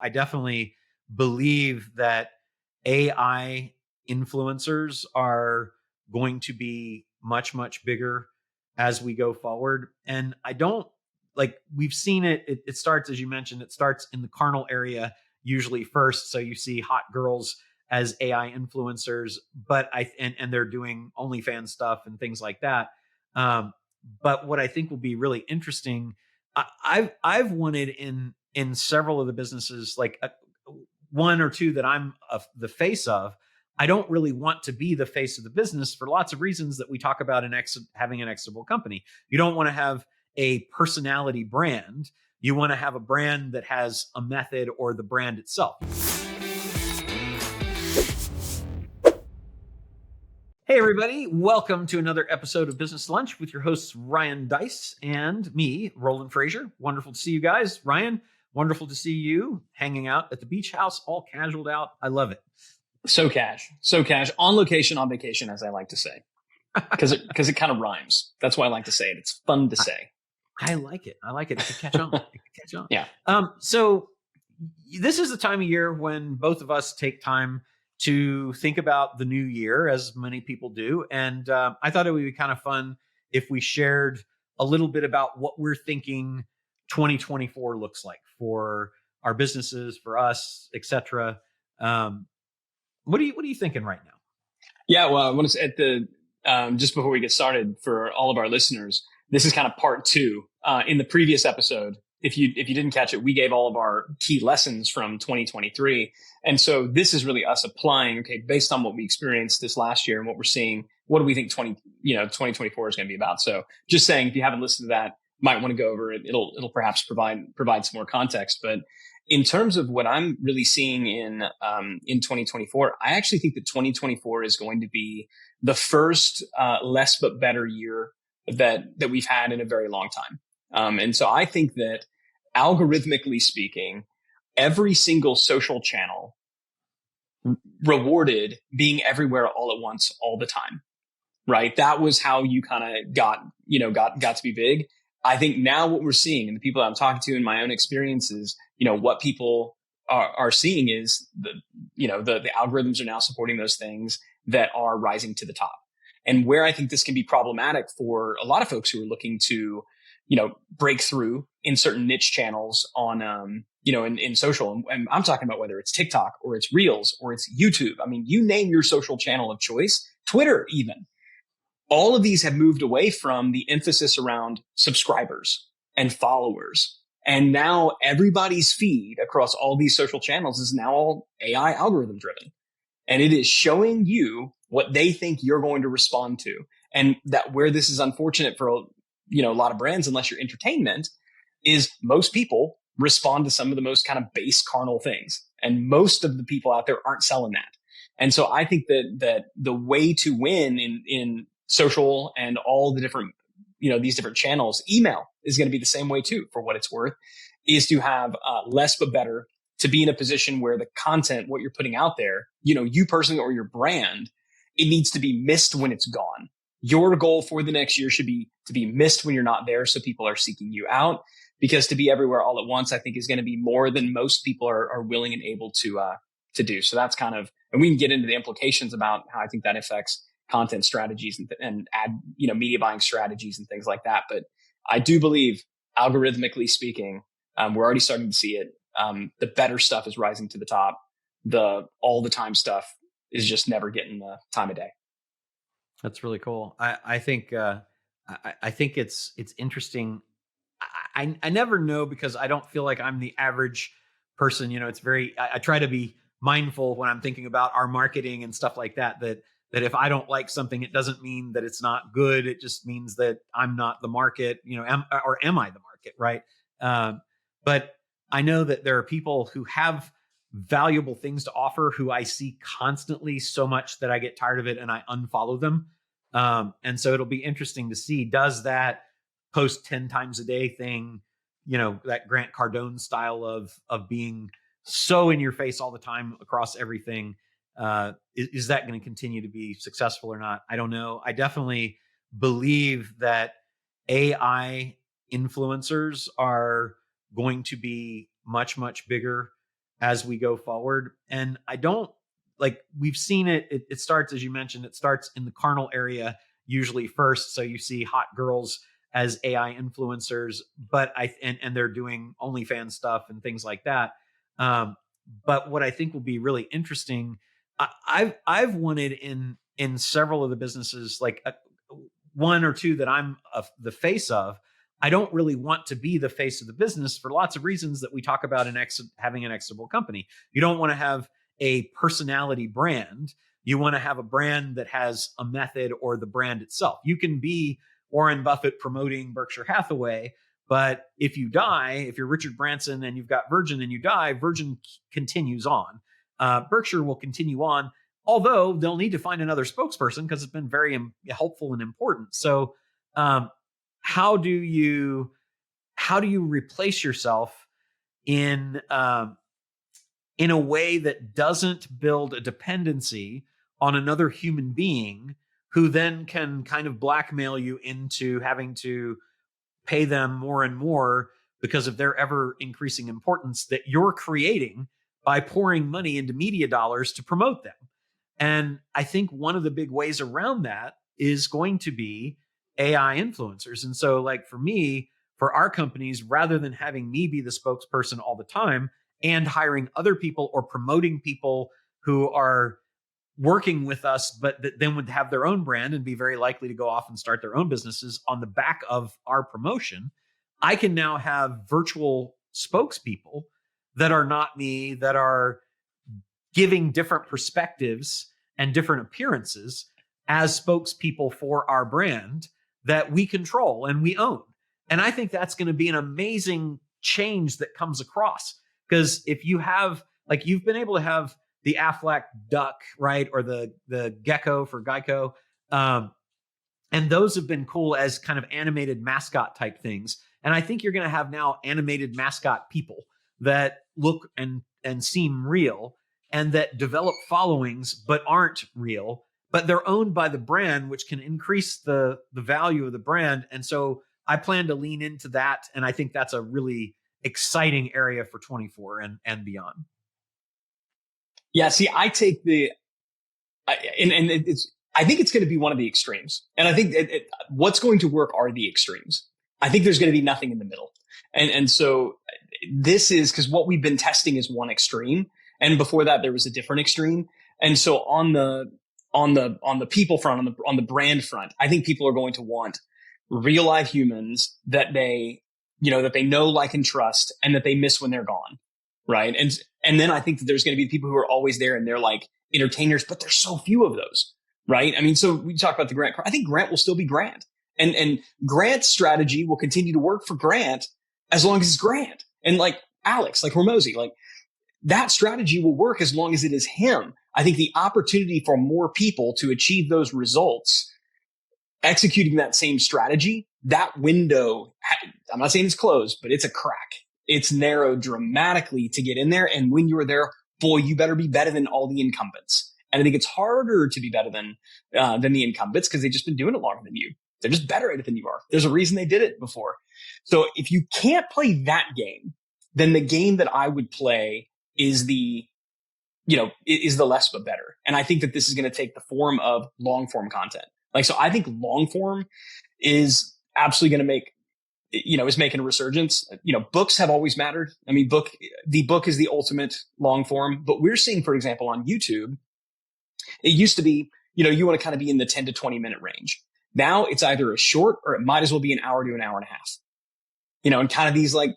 I definitely believe that AI influencers are going to be much, much bigger as we go forward. And I don't we've seen it starts, as you mentioned, it starts in the carnal area usually first. So you see hot girls as AI influencers, but and they're doing OnlyFans stuff and things like that. Um, but what I think will be really interesting, I've wanted in several of the businesses, one or two that I'm the face of. I don't really want to be the face of the business for lots of reasons that we talk about in having an exitable company. You don't want to have a personality brand. You want to have a brand that has a method, or the brand itself. Hey, everybody. Welcome to another episode of Business Lunch with your hosts, Ryan Dice and me, Roland Frazier. Wonderful to see you guys. Ryan, wonderful to see you hanging out at the beach house, all casualed out. I love it. So cash, on location, on vacation, as I like to say, because it kind of rhymes. That's why I like to say it. It's fun to say. I like it. It could catch on. Yeah. So this is the time of year when both of us take time to think about the new year, as many people do. And I thought it would be kind of fun if we shared a little bit about what we're thinking 2024 looks like for our businesses, for us, etc. What are you thinking right now? Yeah, well, I want to say at the just before we get started, for all of our listeners, this is kind of part two. In the previous episode, if you didn't catch it, we gave all of our key lessons from 2023, and so this is really us applying. Okay, based on what we experienced this last year and what we're seeing, what do we think 2024 is going to be about? So, just saying, if you haven't listened to that, might want to go over it. It'll perhaps provide some more context, but. In terms of what I'm really seeing in 2024, I actually think that 2024 is going to be the first less but better year that we've had in a very long time. And so I think that, algorithmically speaking, every single social channel rewarded being everywhere all at once, all the time. Right? That was how you kind of got to be big. I think now what we're seeing, and the people I'm talking to in my own experiences, what people are seeing is the algorithms are now supporting those things that are rising to the top. And where I think this can be problematic for a lot of folks who are looking to, break through in certain niche channels on, in social. And I'm talking about whether it's TikTok or it's Reels or it's YouTube. I mean, you name your social channel of choice, Twitter even. All of these have moved away from the emphasis around subscribers and followers. And now everybody's feed across all these social channels is now all AI algorithm driven. And it is showing you what they think you're going to respond to. And that where this is unfortunate for a lot of brands, unless you're entertainment, is most people respond to some of the most kind of base carnal things. And most of the people out there aren't selling that. And so I think that the way to win in social and all the different, these different channels, email is going to be the same way too, for what it's worth, is to have less but better, to be in a position where the content, what you're putting out there, you personally or your brand, it needs to be missed when it's gone. Your goal for the next year should be to be missed when you're not there, so people are seeking you out, because to be everywhere all at once, I think, is going to be more than most people are willing and able to do. So that's kind of, and we can get into the implications about how I think that affects content strategies and ad, media buying strategies and things like that. But I do believe, algorithmically speaking, we're already starting to see it. The better stuff is rising to the top. The all the time stuff is just never getting the time of day. That's really cool. I think it's interesting. I never know, because I don't feel like I'm the average person. It's I try to be mindful when I'm thinking about our marketing and stuff like that, that if I don't like something, it doesn't mean that it's not good. It just means that I'm not the market, am I the market? Right. But I know that there are people who have valuable things to offer who I see constantly so much that I get tired of it and I unfollow them. And so it'll be interesting to see, does that post 10 times a day thing, that Grant Cardone style of being so in your face all the time across everything, is that going to continue to be successful or not? I don't know. I definitely believe that AI influencers are going to be much, much bigger as we go forward. And I don't like, we've seen it starts, as you mentioned, it starts in the carnal area usually first. So you see hot girls as AI influencers, but and they're doing OnlyFans stuff and things like that. Um, but what I think will be really interesting, I've wanted in several of the businesses, like one or two that I'm the face of. I don't really want to be the face of the business for lots of reasons that we talk about in having an exitable company. You don't want to have a personality brand. You want to have a brand that has a method, or the brand itself. You can be Warren Buffett promoting Berkshire Hathaway, but if you die, if you're Richard Branson and you've got Virgin and you die, Virgin continues on. Berkshire will continue on, although they'll need to find another spokesperson because it's been very helpful and important. So, um, how do you replace yourself in in a way that doesn't build a dependency on another human being who then can kind of blackmail you into having to pay them more and more because of their ever increasing importance that you're creating by pouring money into media dollars to promote them? And I think one of the big ways around that is going to be AI influencers. And so, like for me, for our companies, rather than having me be the spokesperson all the time and hiring other people or promoting people who are working with us, but that then would have their own brand and be very likely to go off and start their own businesses on the back of our promotion, I can now have virtual spokespeople that are not me, that are giving different perspectives and different appearances as spokespeople for our brand that we control and we own. And I think that's going to be an amazing change that comes across. Because if you have, like, you've been able to have the Aflac duck, right? Or the gecko for Geico. And those have been cool as kind of animated mascot type things. And I think you're going to have now animated mascot people that look and seem real and that develop followings but aren't real, but they're owned by the brand, which can increase the value of the brand. And so I plan to lean into that. And I think that's a really exciting area for 24 and beyond. Yeah, see, I take the and it's I think it's going to be one of the extremes, and I think what's going to work are the extremes. I think there's going to be nothing in the middle, and so this is because what we've been testing is one extreme, and before that there was a different extreme, and so on the people front, on the brand front, I think people are going to want real life humans that they that they know, like, and trust, and that they miss when they're gone, right? And then I think that there's going to be people who are always there and they're like entertainers, but there's so few of those, right? I mean, so we talk about the Grant. I think Grant will still be Grant, and Grant's strategy will continue to work for Grant as long as it's Grant, and like Alex, like Hormozy, like that strategy will work as long as it is him. I think the opportunity for more people to achieve those results, executing that same strategy, that window, I'm not saying it's closed, but it's a crack. It's narrowed dramatically to get in there. And when you're there, boy, you better be better than all the incumbents. And I think it's harder to be better than the incumbents because they've just been doing it longer than you. They're just better at it than you are. There's a reason they did it before. So if you can't play that game, then the game that I would play is is the less but better. And I think that this is going to take the form of long form content. Like, so I think long form is absolutely going to make, is making a resurgence. Books have always mattered. I mean, the book is the ultimate long form, but we're seeing, for example, on YouTube, it used to be, you want to kind of be in the 10 to 20 minute range. Now it's either a short or it might as well be an hour to an hour and a half, and kind of these like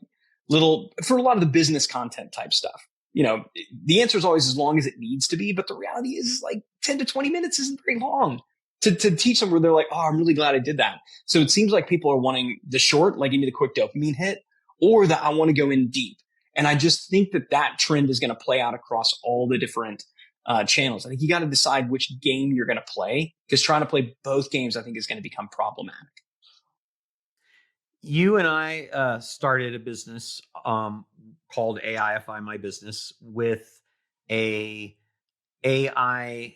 little, for a lot of the business content type stuff. The answer is always as long as it needs to be, but the reality is like 10 to 20 minutes isn't very long to teach them where they're like, oh, I'm really glad I did that. So it seems like people are wanting the short, like give me the quick dopamine hit, or that I want to go in deep. And I just think that trend is going to play out across all the different channels. I think you got to decide which game you're going to play, because trying to play both games, I think, is going to become problematic. You and I started a business called AIFI My Business with a AI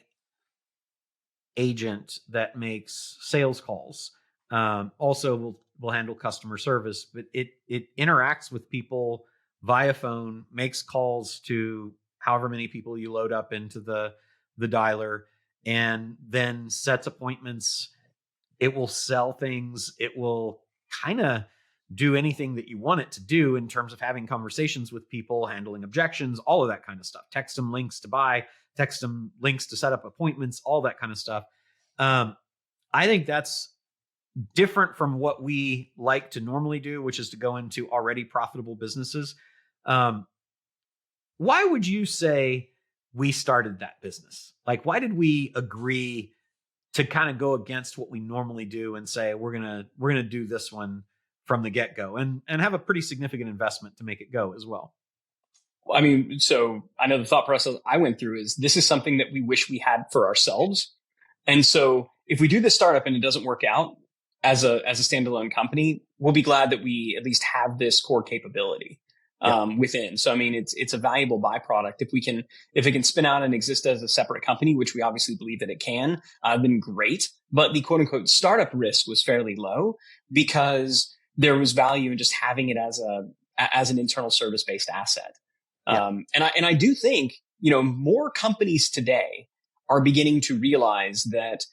agent that makes sales calls. Also, will handle customer service, but it interacts with people via phone, makes calls to however many people you load up into the dialer, and then sets appointments. It will sell things. It will kind of do anything that you want it to do in terms of having conversations with people, handling objections, all of that kind of stuff. Text them links to buy, text them links to set up appointments, all that kind of stuff. I think that's different from what we like to normally do, which is to go into already profitable businesses. Um, why would you say we started that business? Like, why did we agree to kind of go against what we normally do and say we're gonna do this one from the get go, and have a pretty significant investment to make it go as well? I mean, so I know the thought process I went through is this is something that we wish we had for ourselves. And so if we do this startup and it doesn't work out as a standalone company, we'll be glad that we at least have this core capability Yeah, within. So I mean, it's a valuable byproduct. If it can spin out and exist as a separate company, which we obviously believe that it can, then great. But the quote unquote startup risk was fairly low because there was value in just having it as an internal service based asset. yeah, And I do think, more companies today are beginning to realize that,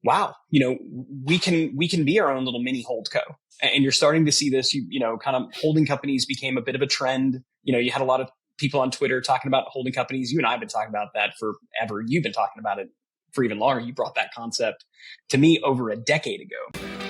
wow, we can be our own little mini holdco. And you're starting to see this, kind of holding companies became a bit of a trend. You had a lot of people on Twitter talking about holding companies. You and I have been talking about that forever. You've been talking about it for even longer. You brought that concept to me over a decade ago.